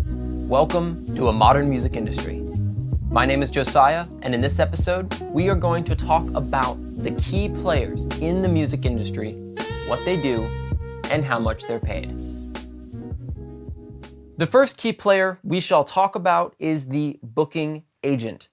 Welcome to A Modern Music Industry. My name is Josiah, and in this episode, we are going to talk about the key players in the music industry, what they do, and how much they're paid. The first key player we shall talk about is the booking agent.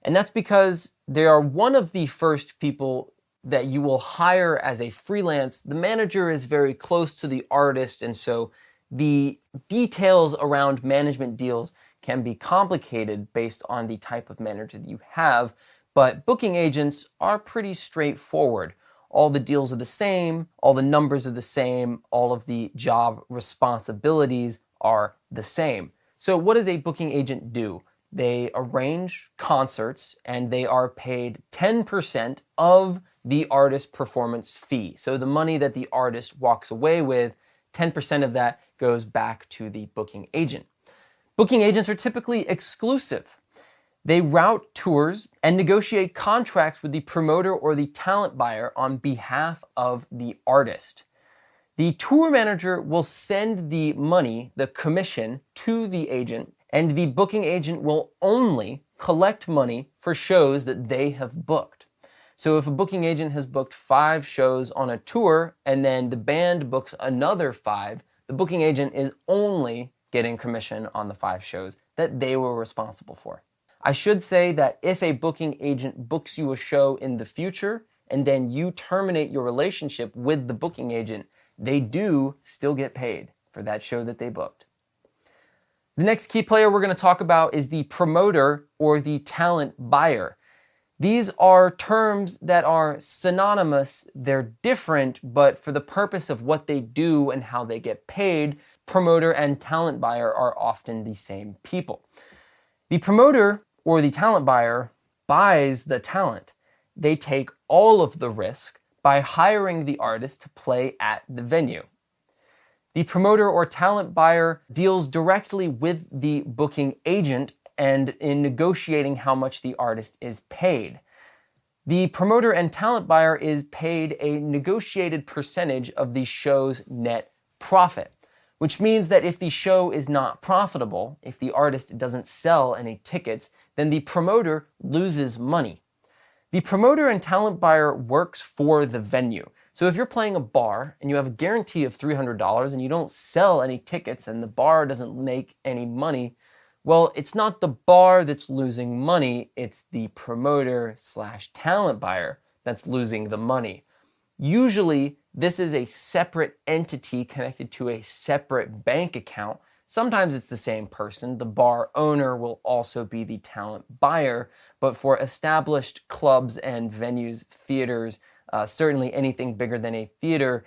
And that's because they are one of the first people that you will hire as a freelance. The manager is very close to the artist, and so the details around management deals can be complicated based on the type of manager that you have, but booking agents are pretty straightforward. All the deals are the same, all the numbers are the same, all of the job responsibilities are the same. So what does a booking agent do? They arrange concerts and they are paid 10% of the artist's performance fee. So the money that the artist walks away with, 10% of that goes back to the booking agent. Booking agents are typically exclusive. They route tours and negotiate contracts with the promoter or the talent buyer on behalf of the artist. The tour manager will send the money, the commission, to the agent, and the booking agent will only collect money for shows that they have booked. So if a booking agent has booked 5 shows on a tour and then the band books another 5, the booking agent is only getting commission on the 5 shows that they were responsible for. I should say that if a booking agent books you a show in the future and then you terminate your relationship with the booking agent, they do still get paid for that show that they booked. The next key player we're going to talk about is the promoter or the talent buyer. These are terms that are synonymous. They're different, but for the purpose of what they do and how they get paid, promoter and talent buyer are often the same people. The promoter or the talent buyer buys the talent. They take all of the risk by hiring the artist to play at the venue. The promoter or talent buyer deals directly with the booking agent and in negotiating how much the artist is paid. The promoter and talent buyer is paid a negotiated percentage of the show's net profit, which means that if the show is not profitable, if the artist doesn't sell any tickets, then the promoter loses money. The promoter and talent buyer works for the venue. So if you're playing a bar and you have a guarantee of $300 and you don't sell any tickets and the bar doesn't make any money, well, it's not the bar that's losing money, it's the promoter/talent buyer that's losing the money. Usually, this is a separate entity connected to a separate bank account. Sometimes it's the same person. The bar owner will also be the talent buyer, but for established clubs and venues, theaters, certainly anything bigger than a theater,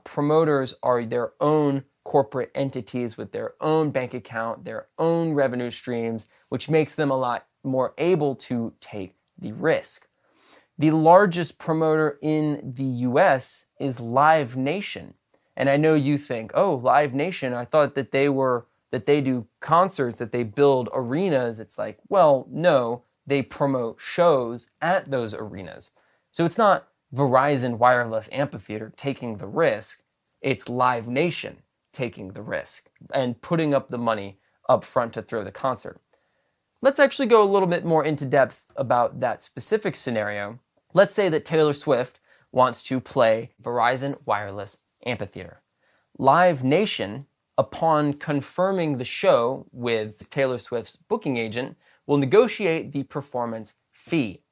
promoters are their own corporate entities with their own bank account, their own revenue streams, which makes them a lot more able to take the risk. The largest promoter in the US is Live Nation. And I know you think, oh, Live Nation, I thought that they do concerts, that they build arenas. It's like, well, no, they promote shows at those arenas. So it's not Verizon Wireless Amphitheater taking the risk, it's Live Nation taking the risk and putting up the money up front to throw the concert. Let's actually go a little bit more into depth about that specific scenario. Let's say that Taylor Swift wants to play Verizon Wireless Amphitheater. Live Nation, upon confirming the show with Taylor Swift's booking agent, will negotiate the performance fee.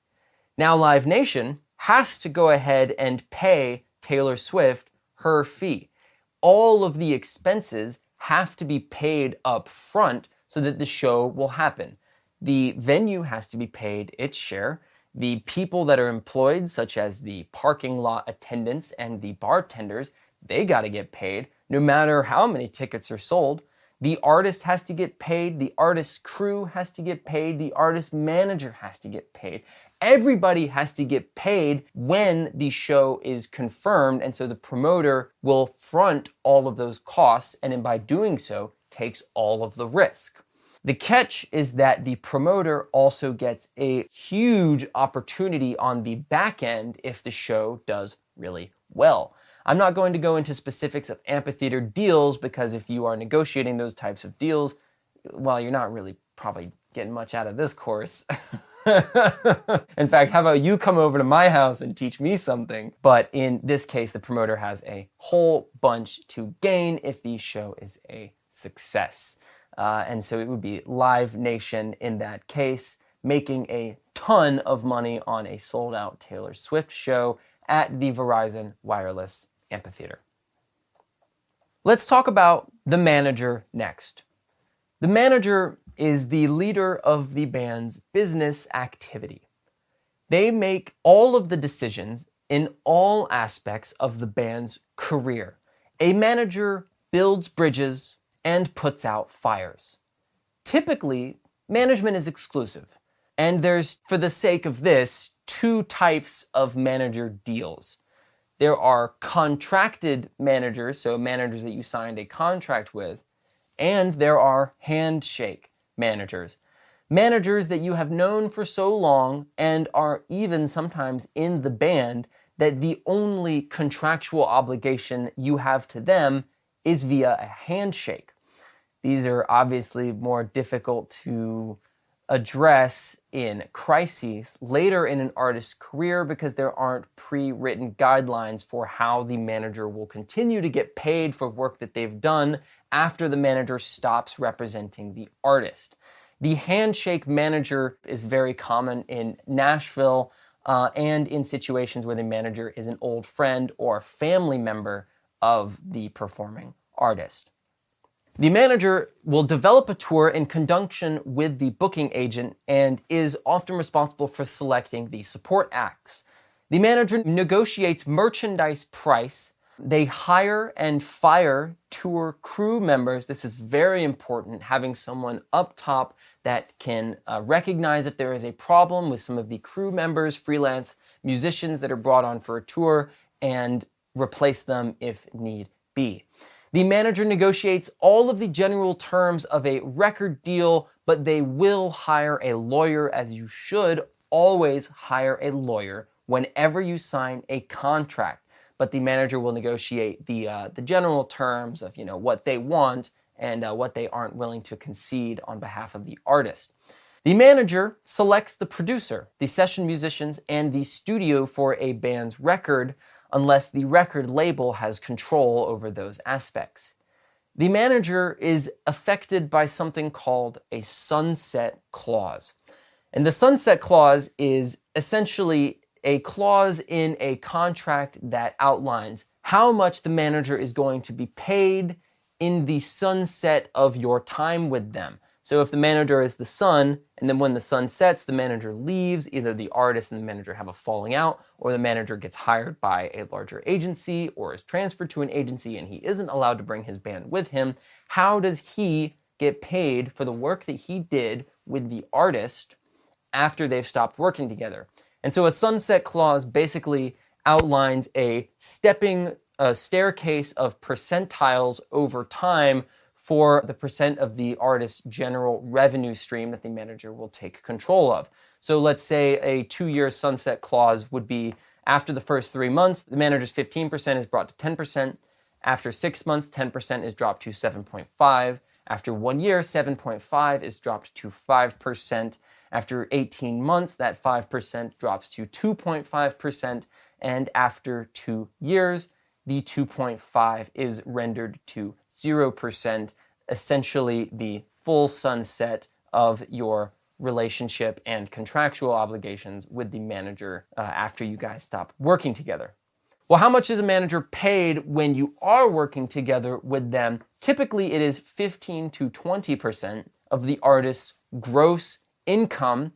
Now Live Nation has to go ahead and pay Taylor Swift her fee. All of the expenses have to be paid up front so that the show will happen. The venue has to be paid its share. The people that are employed, such as the parking lot attendants and the bartenders, they got to get paid no matter how many tickets are sold. The artist has to get paid. The artist's crew has to get paid. The artist manager has to get paid. Everybody has to get paid when the show is confirmed, and so the promoter will front all of those costs, and by doing so, takes all of the risk. The catch is that the promoter also gets a huge opportunity on the back end if the show does really well. I'm not going to go into specifics of amphitheater deals because if you are negotiating those types of deals, well, you're not really probably getting much out of this course. In fact, how about you come over to my house and teach me something? But in this case, the promoter has a whole bunch to gain if the show is a success. And so it would be Live Nation in that case, making a ton of money on a sold-out Taylor Swift show at the Verizon Wireless Amphitheater. Let's talk about the manager next. The manager is the leader of the band's business activity. They make all of the decisions in all aspects of the band's career. A manager builds bridges and puts out fires. Typically, management is exclusive, and there's, for the sake of this, two types of manager deals. There are contracted managers, so managers that you signed a contract with, and there are handshake managers. Managers that you have known for so long and are even sometimes in the band that the only contractual obligation you have to them is via a handshake. These are obviously more difficult to address in crises later in an artist's career because there aren't pre-written guidelines for how the manager will continue to get paid for work that they've done after the manager stops representing the artist. The handshake manager is very common in Nashville and in situations where the manager is an old friend or family member of the performing artist. The manager will develop a tour in conjunction with the booking agent and is often responsible for selecting the support acts. The manager negotiates merchandise price. They hire and fire tour crew members. This is very important, having someone up top that can recognize if there is a problem with some of the crew members, freelance musicians that are brought on for a tour, and replace them if need be. The manager negotiates all of the general terms of a record deal, but they will hire a lawyer, as you should always hire a lawyer whenever you sign a contract. But the manager will negotiate the general terms of what they want and what they aren't willing to concede on behalf of the artist. The manager selects the producer, the session musicians, and the studio for a band's record, unless the record label has control over those aspects. The manager is affected by something called a sunset clause. And the sunset clause is essentially a clause in a contract that outlines how much the manager is going to be paid in the sunset of your time with them. So if the manager is the sun, and then when the sun sets, the manager leaves, either the artist and the manager have a falling out, or the manager gets hired by a larger agency or is transferred to an agency and he isn't allowed to bring his band with him, how does he get paid for the work that he did with the artist after they've stopped working together? And so a sunset clause basically outlines a staircase of percentiles over time for the percent of the artist's general revenue stream that the manager will take control of. So let's say a 2-year sunset clause would be after the first 3 months, the manager's 15% is brought to 10%. After 6 months, 10% is dropped to 7.5%. After 1 year, 7.5% is dropped to 5%. After 18 months, that 5% drops to 2.5%. And after 2 years, the 2.5% is rendered to 0%, essentially the full sunset of your relationship and contractual obligations with the manager after you guys stop working together. Well, how much is a manager paid when you are working together with them? Typically, it is 15 to 20% of the artist's gross income,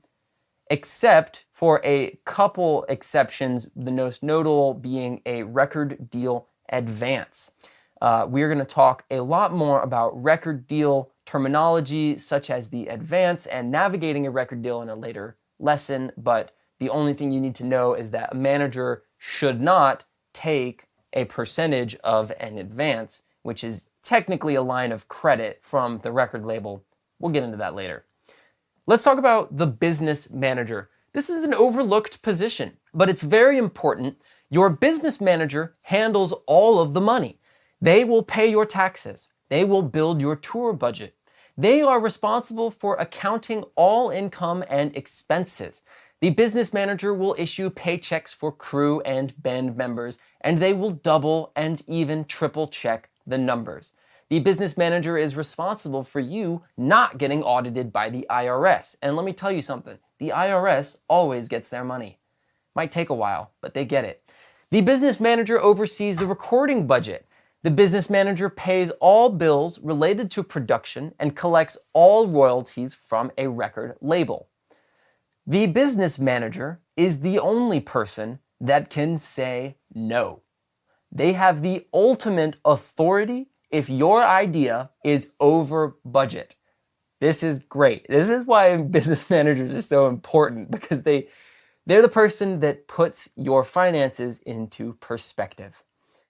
except for a couple exceptions, the most notable being a record deal advance. We're going to talk a lot more about record deal terminology, such as the advance and navigating a record deal in a later lesson, but the only thing you need to know is that a manager should not take a percentage of an advance, which is technically a line of credit from the record label. We'll get into that later. Let's talk about the business manager. This is an overlooked position, but it's very important. Your business manager handles all of the money. They will pay your taxes. They will build your tour budget. They are responsible for accounting all income and expenses. The business manager will issue paychecks for crew and band members, and they will double and even triple check the numbers. The business manager is responsible for you not getting audited by the IRS. And let me tell you something, the IRS always gets their money. Might take a while, but they get it. The business manager oversees the recording budget. The business manager pays all bills related to production and collects all royalties from a record label. The business manager is the only person that can say no. They have the ultimate authority if your idea is over budget. This is great. This is why business managers are so important, because they're the person that puts your finances into perspective.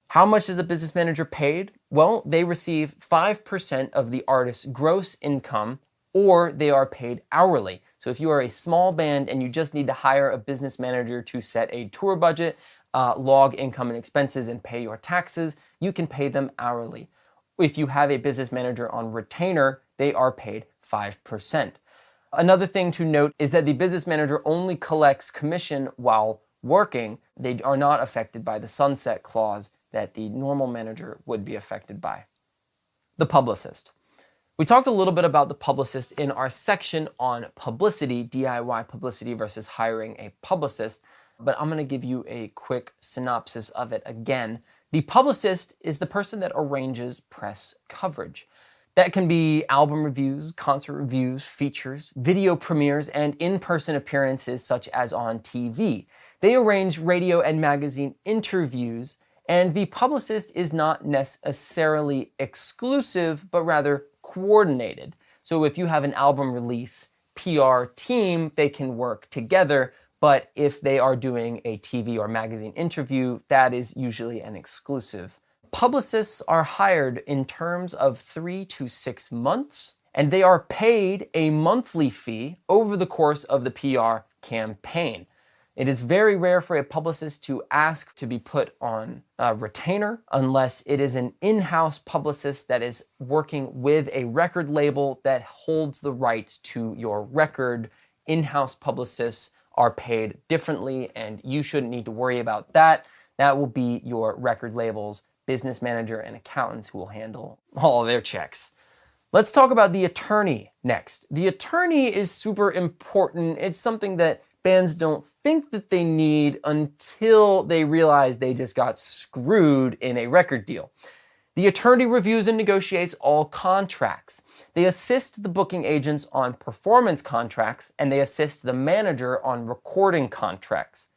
How much is a business manager paid? Well, they receive 5% of the artist's gross income, or they are paid hourly. So if you are a small band and you just need to hire a business manager to set a tour budget, log income and expenses, and pay your taxes, you can pay them hourly. If you have a business manager on retainer, they are paid 5%. Another thing to note is that the business manager only collects commission while working. They are not affected by the sunset clause that the normal manager would be affected by. The publicist. We talked a little bit about the publicist in our section on publicity, DIY publicity versus hiring a publicist, but I'm going to give you a quick synopsis of it again. The publicist is the person that arranges press coverage. That can be album reviews, concert reviews, features, video premieres, and in-person appearances such as on TV. They arrange radio and magazine interviews, and the publicist is not necessarily exclusive, but rather coordinated. So if you have an album release PR team, they can work together, but if they are doing a TV or magazine interview, that is usually an exclusive. Publicists are hired in terms of 3 to 6 months, and they are paid a monthly fee over the course of the PR campaign. It is very rare for a publicist to ask to be put on a retainer unless it is an in-house publicist that is working with a record label that holds the rights to your record. In-house publicists are paid differently, and you shouldn't need to worry about that. That will be your record label's business manager and accountants who will handle all of their checks. Let's talk about the attorney next. The attorney is super important. It's something that bands don't think that they need until they realize they just got screwed in a record deal. The attorney reviews and negotiates all contracts. They assist the booking agents on performance contracts, and they assist the manager on recording contracts.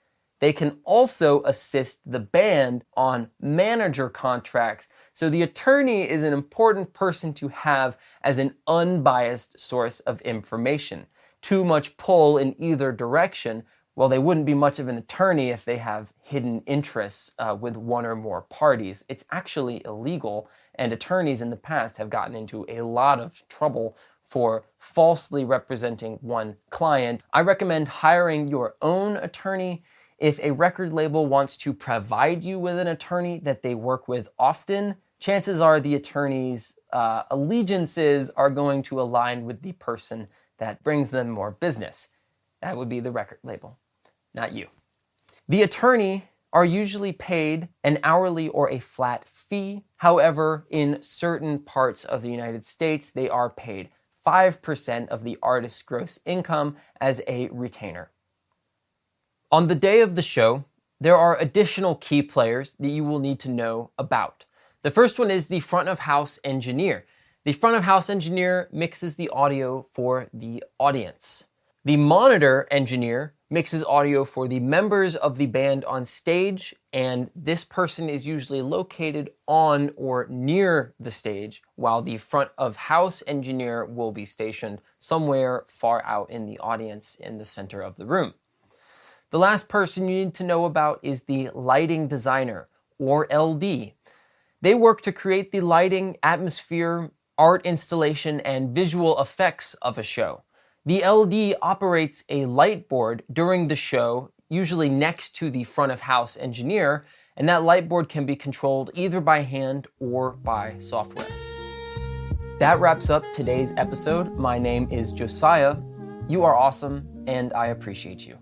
They can also assist the band on manager contracts. So the attorney is an important person to have as an unbiased source of information. Too much pull in either direction, well, they wouldn't be much of an attorney if they have hidden interests with one or more parties. It's actually illegal, and attorneys in the past have gotten into a lot of trouble for falsely representing one client. I recommend hiring your own attorney. If a record label wants to provide you with an attorney that they work with often, chances are the attorney's allegiances are going to align with the person that brings them more business. That would be the record label, not you. The attorney are usually paid an hourly or a flat fee. However, in certain parts of the United States, they are paid 5% of the artist's gross income as a retainer. On the day of the show, there are additional key players that you will need to know about. The first one is the front of house engineer. The front of house engineer mixes the audio for the audience. The monitor engineer mixes audio for the members of the band on stage, and this person is usually located on or near the stage, while the front of house engineer will be stationed somewhere far out in the audience in the center of the room. The last person you need to know about is the lighting designer, or LD. They work to create the lighting, atmosphere, art installation, and visual effects of a show. The LD operates a light board during the show, usually next to the front of house engineer, and that light board can be controlled either by hand or by software. That wraps up today's episode. My name is Josiah. You are awesome, and I appreciate you.